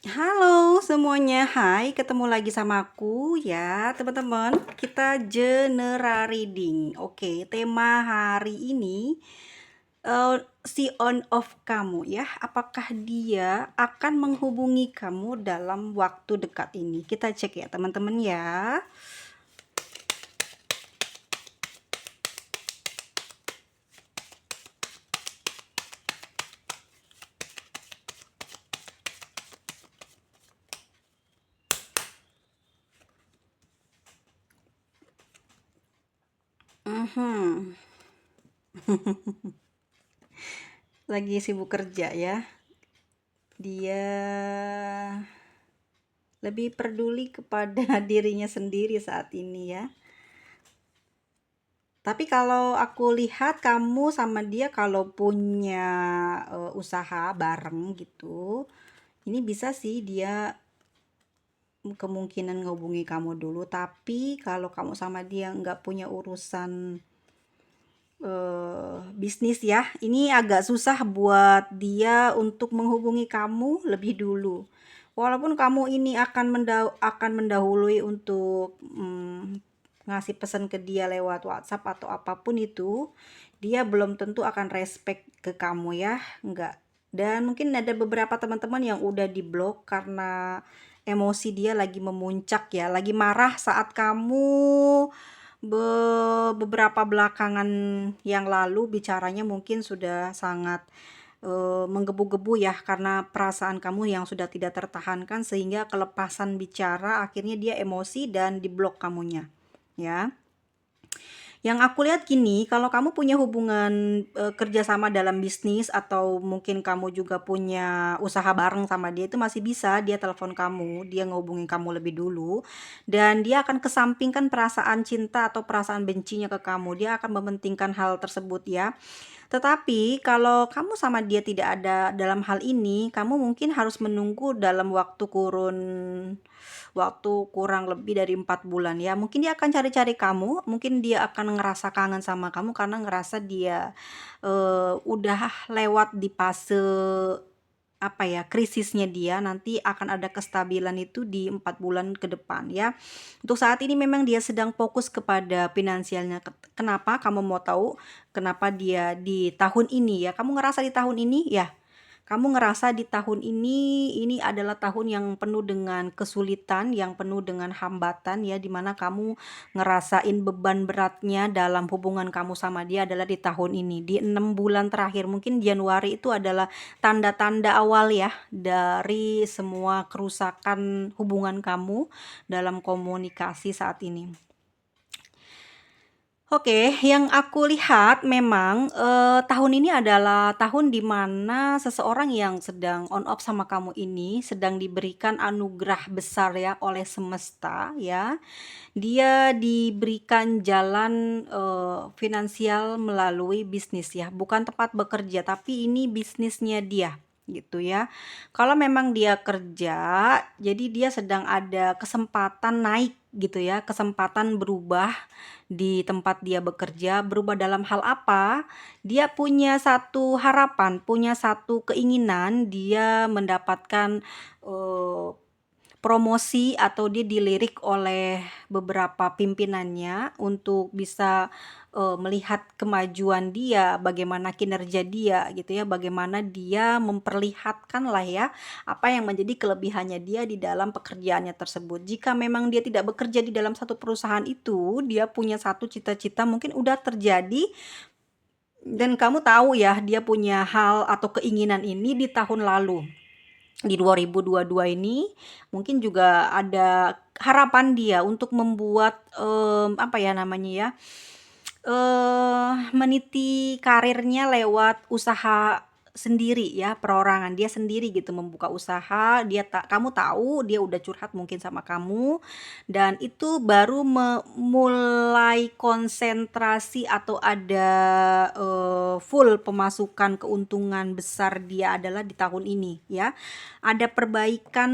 Halo semuanya, hai ketemu lagi sama aku ya teman-teman. Kita general reading. Oke, tema hari ini si on off kamu ya. Apakah dia akan menghubungi kamu dalam waktu dekat ini? Kita cek ya teman-teman ya. Mhm. Lagi sibuk kerja ya. Dia lebih peduli kepada dirinya sendiri saat ini ya. Tapi kalau aku lihat kamu sama dia kalau punya usaha bareng gitu, ini bisa sih dia kemungkinan ngehubungi kamu dulu. Tapi kalau kamu sama dia nggak punya urusan bisnis ya, ini agak susah buat dia untuk menghubungi kamu lebih dulu. Walaupun kamu ini akan mendahului untuk ngasih pesan ke dia lewat WhatsApp atau apapun itu, dia belum tentu akan respect ke kamu ya, enggak. Dan mungkin ada beberapa teman-teman yang udah diblok karena emosi dia lagi memuncak ya, lagi marah saat kamu beberapa belakangan yang lalu bicaranya mungkin sudah sangat menggebu-gebu ya karena perasaan kamu yang sudah tidak tertahankan sehingga kelepasan bicara akhirnya dia emosi dan diblok kamunya ya. Yang aku lihat gini, kalau kamu punya hubungan kerjasama dalam bisnis atau mungkin kamu juga punya usaha bareng sama dia, itu masih bisa dia telepon kamu, dia ngehubungin kamu lebih dulu, dan dia akan kesampingkan perasaan cinta atau perasaan bencinya ke kamu. Dia akan mementingkan hal tersebut ya. Tetapi kalau kamu sama dia tidak ada dalam hal ini, kamu mungkin harus menunggu dalam waktu kurang lebih dari 4 bulan ya. Mungkin dia akan cari-cari kamu, mungkin dia akan ngerasa kangen sama kamu karena ngerasa dia udah lewat di fase apa ya, krisisnya dia, nanti akan ada kestabilan itu di 4 bulan ke depan ya. Untuk saat ini memang dia sedang fokus kepada finansialnya. Kenapa? Kamu mau tahu kenapa dia di tahun ini ya? Kamu ngerasa di tahun ini ya? Kamu ngerasa di tahun ini adalah tahun yang penuh dengan kesulitan, yang penuh dengan hambatan ya, dimana kamu ngerasain beban beratnya dalam hubungan kamu sama dia adalah di tahun ini. Di 6 bulan terakhir, mungkin Januari itu adalah tanda-tanda awal ya dari semua kerusakan hubungan kamu dalam komunikasi saat ini. Oke, yang aku lihat memang, tahun ini adalah tahun di mana seseorang yang sedang on off sama kamu ini sedang diberikan anugerah besar ya oleh semesta ya. Dia diberikan jalan, finansial melalui bisnis ya, bukan tempat bekerja, tapi ini bisnisnya dia, gitu ya. Kalau memang dia kerja, jadi dia sedang ada kesempatan naik gitu ya, kesempatan berubah di tempat dia bekerja. Berubah dalam hal apa? Dia punya satu harapan, punya satu keinginan, dia mendapatkan, eee promosi atau dia dilirik oleh beberapa pimpinannya untuk bisa, melihat kemajuan dia, bagaimana kinerja dia gitu ya, bagaimana dia memperlihatkan lah ya, apa yang menjadi kelebihannya dia di dalam pekerjaannya tersebut. Jika memang dia tidak bekerja di dalam satu perusahaan itu, dia punya satu cita-cita mungkin udah terjadi dan kamu tahu ya, dia punya hal atau keinginan ini di tahun lalu. Di 2022 ini mungkin juga ada harapan dia untuk membuat, apa ya namanya ya, meniti karirnya lewat usaha sendiri ya, perorangan. Dia sendiri gitu membuka usaha, kamu tahu dia udah curhat mungkin sama kamu, dan itu baru mulai konsentrasi atau ada, full pemasukan keuntungan besar dia adalah di tahun ini ya. Ada perbaikan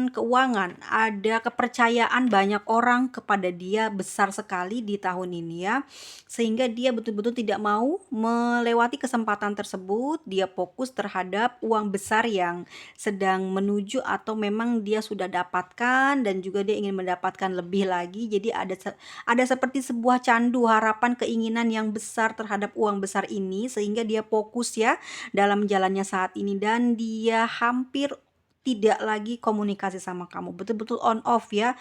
keuangan, ada kepercayaan banyak orang kepada dia besar sekali di tahun ini ya. Sehingga dia betul-betul tidak mau melewati kesempatan tersebut, dia fokus fokus terhadap uang besar yang sedang menuju atau memang dia sudah dapatkan dan juga dia ingin mendapatkan lebih lagi. Jadi ada seperti sebuah candu harapan keinginan yang besar terhadap uang besar ini sehingga dia fokus ya dalam jalannya saat ini dan dia hampir tidak lagi komunikasi sama kamu. Betul-betul on off ya.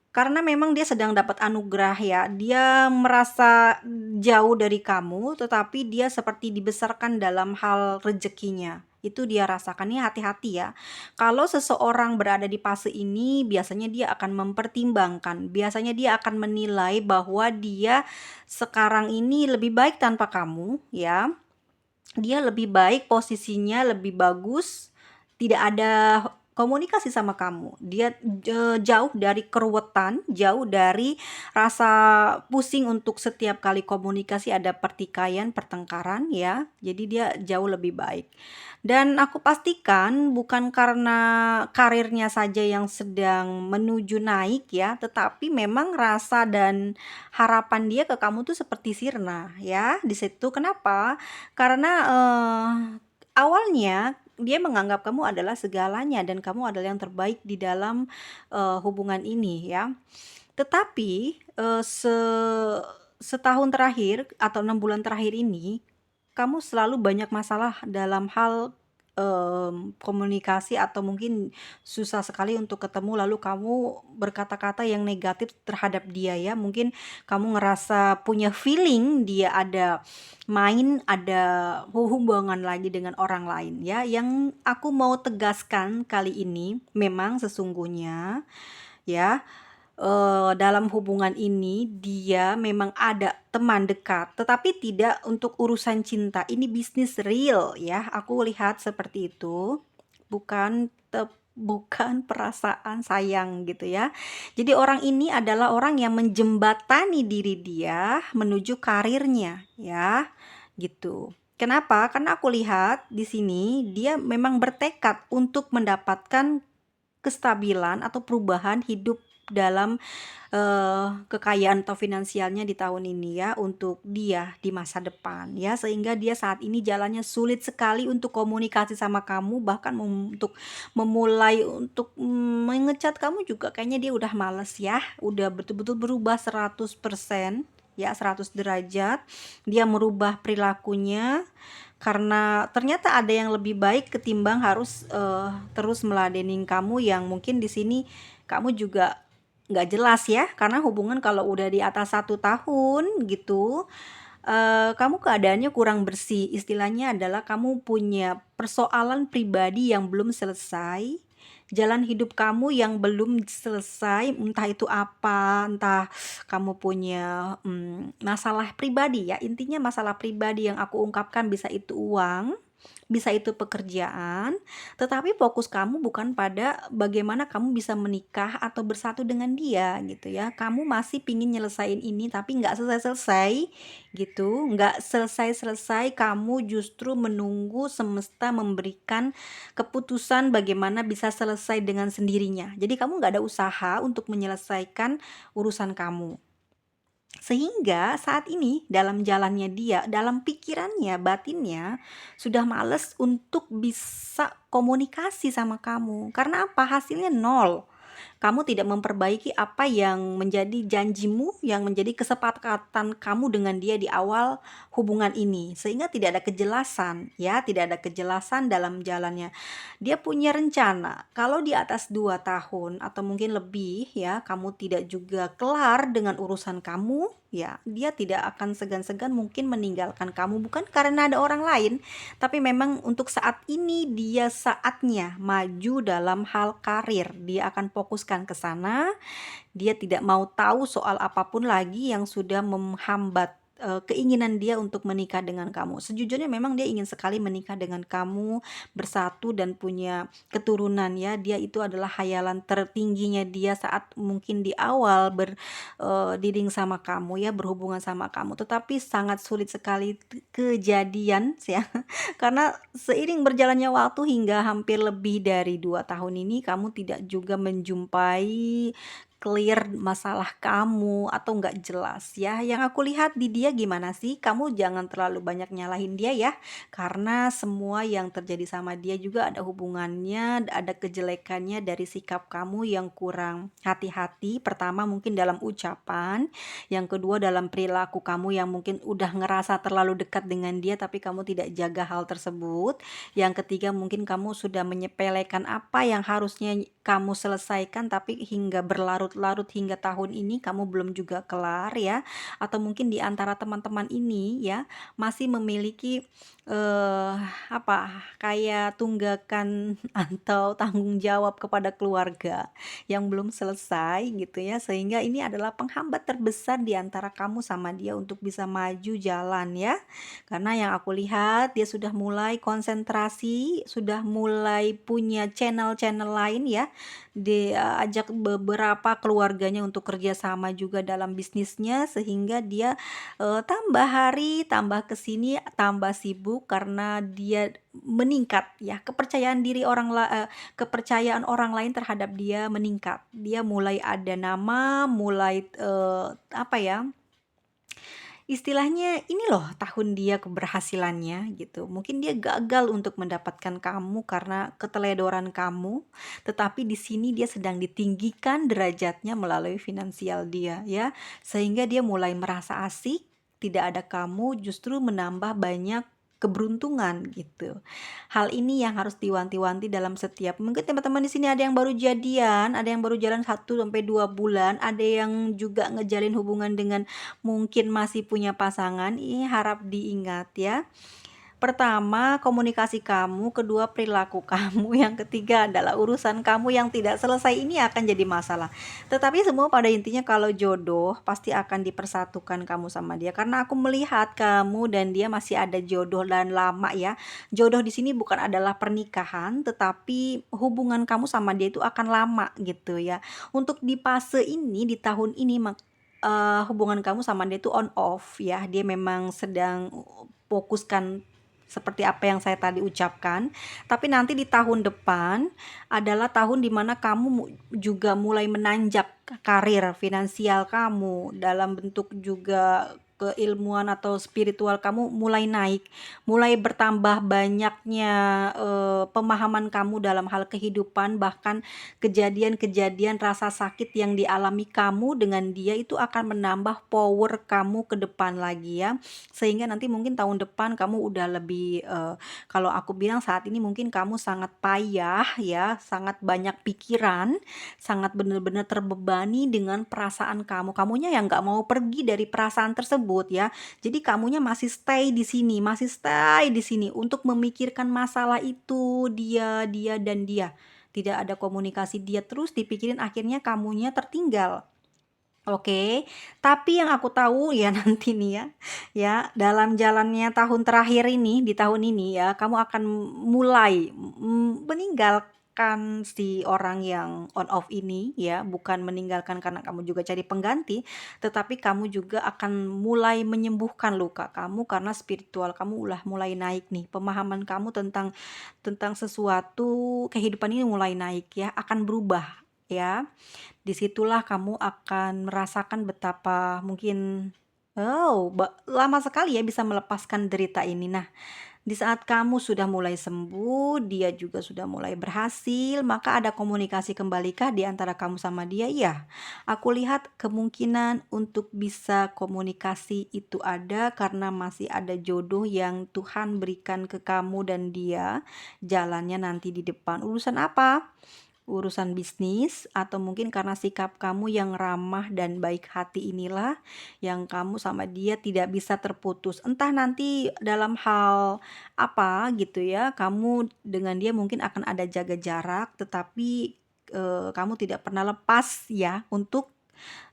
Karena memang dia sedang dapat anugerah ya, dia merasa jauh dari kamu, tetapi dia seperti dibesarkan dalam hal rezekinya. Itu dia rasakan ya, hati-hati ya. Kalau seseorang berada di fase ini, biasanya dia akan mempertimbangkan, biasanya dia akan menilai bahwa dia sekarang ini lebih baik tanpa kamu ya. Dia lebih baik, posisinya lebih bagus, tidak ada komunikasi sama kamu. Dia jauh dari keruwetan, jauh dari rasa pusing untuk setiap kali komunikasi ada pertikaian, pertengkaran ya. Jadi dia jauh lebih baik. Dan aku pastikan bukan karena karirnya saja yang sedang menuju naik ya, tetapi memang rasa dan harapan dia ke kamu tuh seperti sirna ya. Di situ kenapa? Karena awalnya dia menganggap kamu adalah segalanya dan kamu adalah yang terbaik di dalam hubungan ini ya. Tetapi setahun terakhir atau 6 bulan terakhir ini kamu selalu banyak masalah dalam hal komunikasi atau mungkin susah sekali untuk ketemu lalu kamu berkata-kata yang negatif terhadap dia ya. Mungkin kamu ngerasa punya feeling dia ada hubungan lagi dengan orang lain ya. Yang aku mau tegaskan kali ini memang sesungguhnya ya dalam hubungan ini dia memang ada teman dekat, tetapi tidak untuk urusan cinta. Ini bisnis real ya. Aku lihat seperti itu. Bukan perasaan sayang gitu ya. Jadi orang ini adalah orang yang menjembatani diri dia menuju karirnya ya. Gitu. Kenapa? Karena aku lihat di sini dia memang bertekad untuk mendapatkan kestabilan atau perubahan hidup dalam kekayaan atau finansialnya di tahun ini ya untuk dia di masa depan ya, sehingga dia saat ini jalannya sulit sekali untuk komunikasi sama kamu, bahkan untuk memulai untuk mengecat kamu juga kayaknya dia udah males ya, udah betul-betul berubah 100% ya, 100 derajat dia merubah perilakunya karena ternyata ada yang lebih baik ketimbang harus terus meladenin kamu yang mungkin di sini kamu juga nggak jelas ya, karena hubungan kalau udah di atas 1 tahun gitu kamu keadaannya kurang bersih, istilahnya adalah kamu punya persoalan pribadi yang belum selesai, jalan hidup kamu yang belum selesai, entah itu apa, entah kamu punya masalah pribadi ya, intinya masalah pribadi yang aku ungkapkan bisa itu uang, bisa itu pekerjaan, tetapi fokus kamu bukan pada bagaimana kamu bisa menikah atau bersatu dengan dia gitu ya. Kamu masih pingin nyelesain ini tapi nggak selesai-selesai gitu, nggak selesai-selesai, kamu justru menunggu semesta memberikan keputusan bagaimana bisa selesai dengan sendirinya. Jadi kamu nggak ada usaha untuk menyelesaikan urusan kamu. Sehingga saat ini dalam jalannya dia, dalam pikirannya, batinnya sudah males untuk bisa komunikasi sama kamu. Karena apa? Hasilnya nol. Kamu tidak memperbaiki apa yang menjadi janjimu, yang menjadi kesepakatan kamu dengan dia di awal hubungan ini. Sehingga tidak ada kejelasan, ya, tidak ada kejelasan dalam jalannya. Dia punya rencana, kalau di atas 2 tahun atau mungkin lebih ya, kamu tidak juga kelar dengan urusan kamu, ya, dia tidak akan segan-segan mungkin meninggalkan kamu, bukan karena ada orang lain, tapi memang untuk saat ini dia saatnya maju dalam hal karir. Dia akan fokuskan ke sana. Dia tidak mau tahu soal apapun lagi yang sudah menghambat keinginan dia untuk menikah dengan kamu. Sejujurnya memang dia ingin sekali menikah dengan kamu, bersatu dan punya keturunan ya. Dia itu adalah hayalan tertingginya dia saat mungkin di awal berdiding sama kamu ya, berhubungan sama kamu. Tetapi sangat sulit sekali kejadian ya. Karena seiring berjalannya waktu hingga hampir lebih dari 2 tahun ini kamu tidak juga menjumpai clear masalah kamu atau nggak jelas ya. Yang aku lihat di dia gimana sih, kamu jangan terlalu banyak nyalahin dia ya, karena semua yang terjadi sama dia juga ada hubungannya, ada kejelekannya dari sikap kamu yang kurang hati-hati. Pertama mungkin dalam ucapan, yang kedua dalam perilaku kamu yang mungkin udah ngerasa terlalu dekat dengan dia tapi kamu tidak jaga hal tersebut. Yang ketiga mungkin kamu sudah menyepelekan apa yang harusnya kamu selesaikan tapi hingga berlarut-larut hingga tahun ini kamu belum juga kelar ya. Atau mungkin di antara teman-teman ini ya masih memiliki eh kayak tunggakan atau tanggung jawab kepada keluarga yang belum selesai gitu ya. Sehingga ini adalah penghambat terbesar di antara kamu sama dia untuk bisa maju jalan ya. Karena yang aku lihat dia sudah mulai konsentrasi, sudah mulai punya channel-channel lain ya. Dia ajak beberapa keluarganya untuk kerjasama juga dalam bisnisnya sehingga dia tambah hari, tambah kesini, tambah sibuk karena dia meningkat ya. Kepercayaan orang lain terhadap dia meningkat. Dia mulai ada nama, mulai apa ya? Istilahnya ini loh tahun dia keberhasilannya gitu. Mungkin dia gagal untuk mendapatkan kamu karena keteledoran kamu, tetapi di sini dia sedang ditinggikan derajatnya melalui finansial dia ya. Sehingga dia mulai merasa asik, tidak ada kamu justru menambah banyak keberuntungan gitu. Hal ini yang harus diwanti-wanti dalam setiap mungkin teman-teman di sini ada yang baru jadian, ada yang baru jalan 1 sampai 2 bulan, ada yang juga ngejalin hubungan dengan mungkin masih punya pasangan. Ini harap diingat ya. Pertama, komunikasi kamu, kedua perilaku kamu, yang ketiga adalah urusan kamu yang tidak selesai ini akan jadi masalah. Tetapi semua pada intinya kalau jodoh pasti akan dipersatukan kamu sama dia karena aku melihat kamu dan dia masih ada jodoh dan lama ya. Jodoh di sini bukan adalah pernikahan, tetapi hubungan kamu sama dia itu akan lama gitu ya. Untuk di fase ini di tahun ini hubungan kamu sama dia itu on off ya. Dia memang sedang fokuskan seperti apa yang saya tadi ucapkan. Tapi nanti di tahun depan adalah tahun dimana kamu juga mulai menanjak karir finansial kamu dalam bentuk juga keilmuan atau spiritual kamu mulai naik, mulai bertambah banyaknya pemahaman kamu dalam hal kehidupan, bahkan kejadian-kejadian rasa sakit yang dialami kamu dengan dia itu akan menambah power kamu ke depan lagi ya. Sehingga nanti mungkin tahun depan kamu udah lebih kalau aku bilang saat ini mungkin kamu sangat payah ya, sangat banyak pikiran, sangat benar-benar terbebani dengan perasaan kamu. Kamunya yang nggak mau pergi dari perasaan tersebut ya. Jadi kamunya masih stay di sini, masih stay di sini untuk memikirkan masalah itu, dia dan dia. Tidak ada komunikasi, dia terus dipikirin akhirnya kamunya tertinggal. Oke, tapi yang aku tahu ya nanti nih ya, ya dalam jalannya tahun terakhir ini, di tahun ini ya, kamu akan mulai meninggalkan si orang yang on off ini ya, bukan meninggalkan karena kamu juga cari pengganti, tetapi kamu juga akan mulai menyembuhkan luka kamu karena spiritual kamu udah mulai naik nih. Pemahaman kamu tentang sesuatu kehidupan ini mulai naik ya, akan berubah ya. Disitulah kamu akan merasakan betapa mungkin lama sekali ya bisa melepaskan derita ini. Nah, di saat kamu sudah mulai sembuh, dia juga sudah mulai berhasil, maka ada komunikasi kembalikah di antara kamu sama dia? Iya, aku lihat kemungkinan untuk bisa komunikasi itu ada karena masih ada jodoh yang Tuhan berikan ke kamu dan dia jalannya nanti di depan. Urusan apa? Urusan bisnis atau mungkin karena sikap kamu yang ramah dan baik hati inilah yang kamu sama dia tidak bisa terputus. Entah nanti dalam hal apa gitu ya, kamu dengan dia mungkin akan ada jaga jarak tetapi kamu tidak pernah lepas ya untuk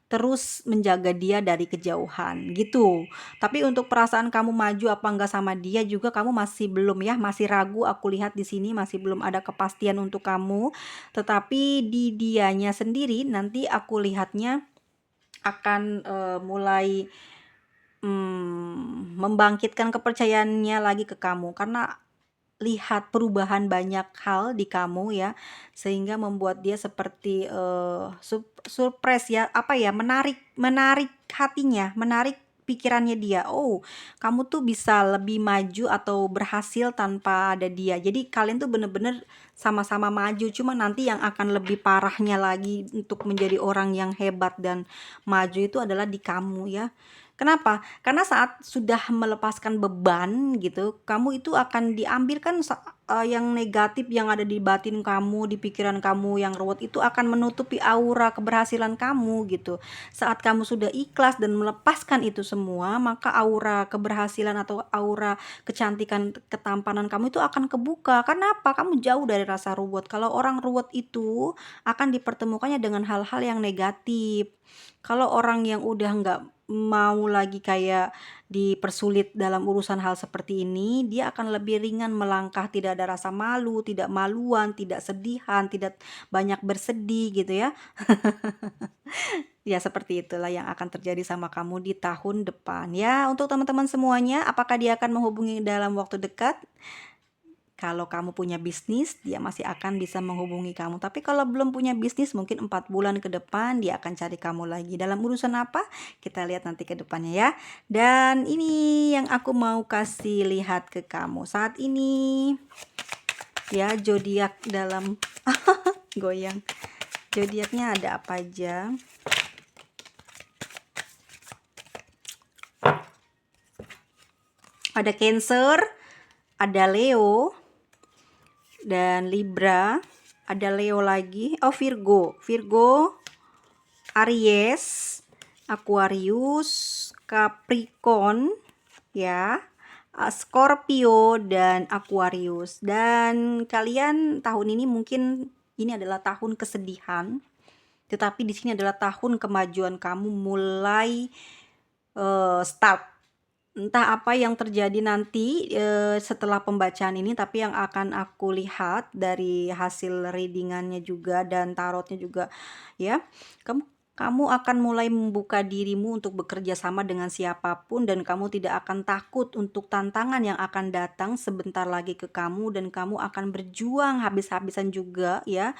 terus menjaga dia dari kejauhan gitu. Tapi untuk perasaan kamu maju apa enggak sama dia juga kamu masih belum ya, masih ragu aku lihat di sini masih belum ada kepastian untuk kamu. Tetapi di dianya sendiri nanti aku lihatnya akan mulai membangkitkan kepercayaannya lagi ke kamu karena lihat perubahan banyak hal di kamu ya, sehingga membuat dia seperti, surprise ya, apa ya, menarik menarik hatinya, menarik pikirannya dia. Oh, kamu tuh bisa lebih maju atau berhasil tanpa ada dia. Jadi kalian tuh bener-bener sama-sama maju, cuma nanti yang akan lebih parahnya lagi untuk menjadi orang yang hebat dan maju itu adalah di kamu ya. Kenapa? Karena saat sudah melepaskan beban gitu, kamu itu akan diambilkan yang negatif yang ada di batin kamu, di pikiran kamu yang ruwet itu akan menutupi aura keberhasilan kamu gitu. Saat kamu sudah ikhlas dan melepaskan itu semua, maka aura keberhasilan atau aura kecantikan, ketampanan kamu itu akan kebuka. Karena apa? Kamu jauh dari rasa ruwet. Kalau orang ruwet itu akan dipertemukannya dengan hal-hal yang negatif. Kalau orang yang udah nggak mau lagi kayak dipersulit dalam urusan hal seperti ini, dia akan lebih ringan melangkah, tidak ada rasa malu, tidak maluan, tidak sedihan, tidak banyak bersedih gitu ya. Ya seperti itulah yang akan terjadi sama kamu di tahun depan. Ya, untuk teman-teman semuanya, apakah dia akan menghubungi dalam waktu dekat? Kalau kamu punya bisnis, dia masih akan bisa menghubungi kamu. Tapi kalau belum punya bisnis, mungkin 4 bulan ke depan dia akan cari kamu lagi. Dalam urusan apa? Kita lihat nanti ke depannya ya. Dan ini yang aku mau kasih lihat ke kamu saat ini. Ya, zodiak dalam goyang. Zodiaknya ada apa aja? Ada Cancer, ada Leo, dan Libra, ada Leo lagi, oh Virgo, Aries, Aquarius, Capricorn, ya, Scorpio dan Aquarius. Dan kalian tahun ini mungkin ini adalah tahun kesedihan, tetapi di sini adalah tahun kemajuan kamu mulai start. Entah apa yang terjadi nanti setelah pembacaan ini, tapi yang akan aku lihat dari hasil readingannya juga dan tarotnya juga ya, kamu akan mulai membuka dirimu untuk bekerja sama dengan siapapun dan kamu tidak akan takut untuk tantangan yang akan datang sebentar lagi ke kamu, dan kamu akan berjuang habis-habisan juga ya.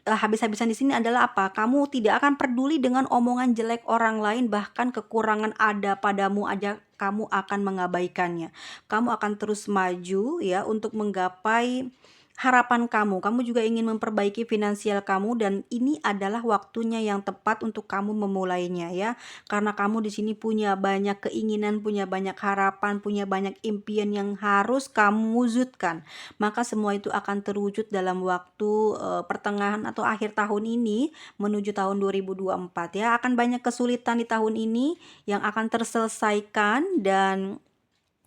Habis-habisan di sini adalah apa? Kamu tidak akan peduli dengan omongan jelek orang lain, bahkan kekurangan ada padamu aja kamu akan mengabaikannya. Kamu akan terus maju ya untuk menggapai harapan kamu. Kamu juga ingin memperbaiki finansial kamu, dan ini adalah waktunya yang tepat untuk kamu memulainya ya. Karena kamu di sini punya banyak keinginan, punya banyak harapan, punya banyak impian yang harus kamu wujudkan. Maka semua itu akan terwujud dalam waktu pertengahan atau akhir tahun ini menuju tahun 2024 ya. Akan banyak kesulitan di tahun ini yang akan terselesaikan, dan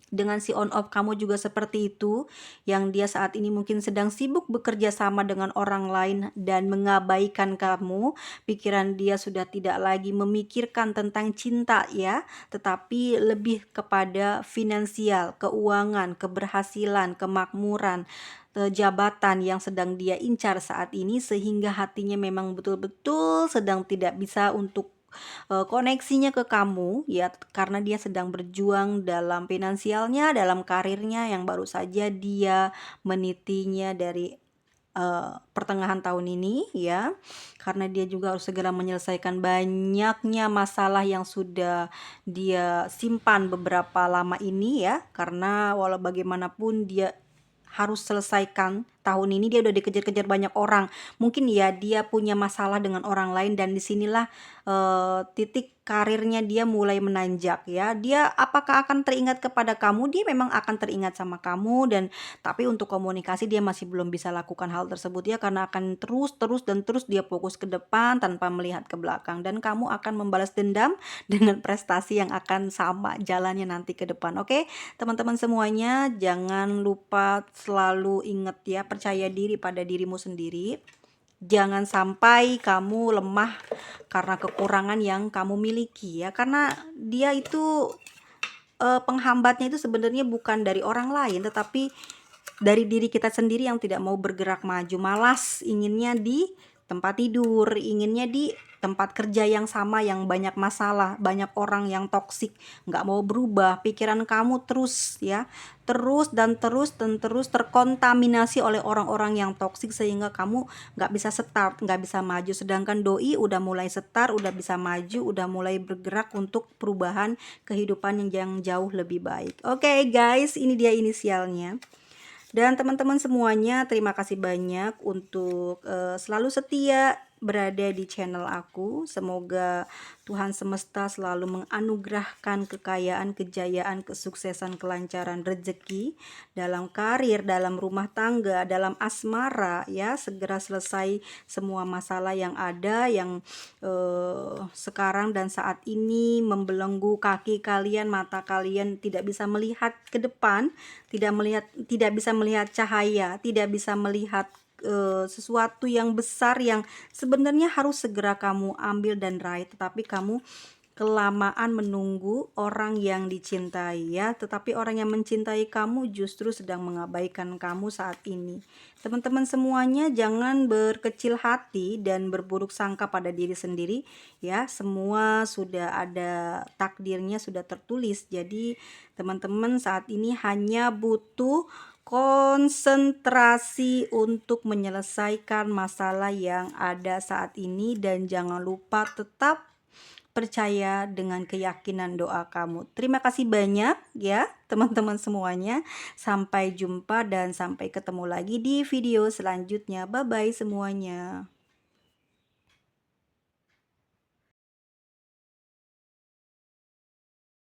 dengan si on off kamu juga seperti itu, yang dia saat ini mungkin sedang sibuk bekerja sama dengan orang lain dan mengabaikan kamu. Pikiran dia sudah tidak lagi memikirkan tentang cinta ya, tetapi lebih kepada finansial, keuangan, keberhasilan, kemakmuran, jabatan yang sedang dia incar saat ini, sehingga hatinya memang betul-betul sedang tidak bisa untuk koneksinya ke kamu ya, karena dia sedang berjuang dalam finansialnya, dalam karirnya yang baru saja dia menitinya dari pertengahan tahun ini ya, karena dia juga harus segera menyelesaikan banyaknya masalah yang sudah dia simpan beberapa lama ini ya, karena walau bagaimanapun dia harus selesaikan tahun ini. Dia udah dikejar-kejar banyak orang, mungkin ya dia punya masalah dengan orang lain, dan disinilah titik karirnya dia mulai menanjak ya. Dia apakah akan teringat kepada kamu? Dia memang akan teringat sama kamu, dan tapi untuk komunikasi dia masih belum bisa lakukan hal tersebut ya, karena akan terus dia fokus ke depan tanpa melihat ke belakang, dan kamu akan membalas dendam dengan prestasi yang akan sama jalannya nanti ke depan. Oke, teman-teman semuanya, jangan lupa selalu ingat ya, percaya diri pada dirimu sendiri. Jangan sampai kamu lemah karena kekurangan yang kamu miliki ya, karena dia itu penghambatnya itu sebenarnya bukan dari orang lain, tetapi dari diri kita sendiri yang tidak mau bergerak maju, malas, inginnya tempat tidur, inginnya di tempat kerja yang sama yang banyak masalah, banyak orang yang toksik, nggak mau berubah, pikiran kamu terus ya, terus terkontaminasi oleh orang-orang yang toksik sehingga kamu nggak bisa start, nggak bisa maju. Sedangkan doi udah mulai start, udah bisa maju, udah mulai bergerak untuk perubahan kehidupan yang jauh lebih baik. Oke, guys, ini dia inisialnya. Dan teman-teman semuanya, terima kasih banyak untuk selalu setia berada di channel aku. Semoga Tuhan semesta selalu menganugerahkan kekayaan, kejayaan, kesuksesan, kelancaran, rezeki dalam karir, dalam rumah tangga, dalam asmara ya. Segera selesai semua masalah yang ada, yang sekarang dan saat ini membelenggu kaki kalian, mata kalian tidak bisa melihat ke depan, tidak bisa melihat cahaya, tidak bisa melihat sesuatu yang besar yang sebenarnya harus segera kamu ambil dan raih, tetapi kamu kelamaan menunggu orang yang dicintai ya, tetapi orang yang mencintai kamu justru sedang mengabaikan kamu saat ini. Teman-teman semuanya, jangan berkecil hati dan berburuk sangka pada diri sendiri ya. Semua sudah ada takdirnya, sudah tertulis. Jadi teman-teman saat ini hanya butuh konsentrasi untuk menyelesaikan masalah yang ada saat ini, dan jangan lupa tetap percaya dengan keyakinan doa kamu. Terima kasih banyak ya teman-teman semuanya. Sampai jumpa dan sampai ketemu lagi di video selanjutnya. Bye bye semuanya.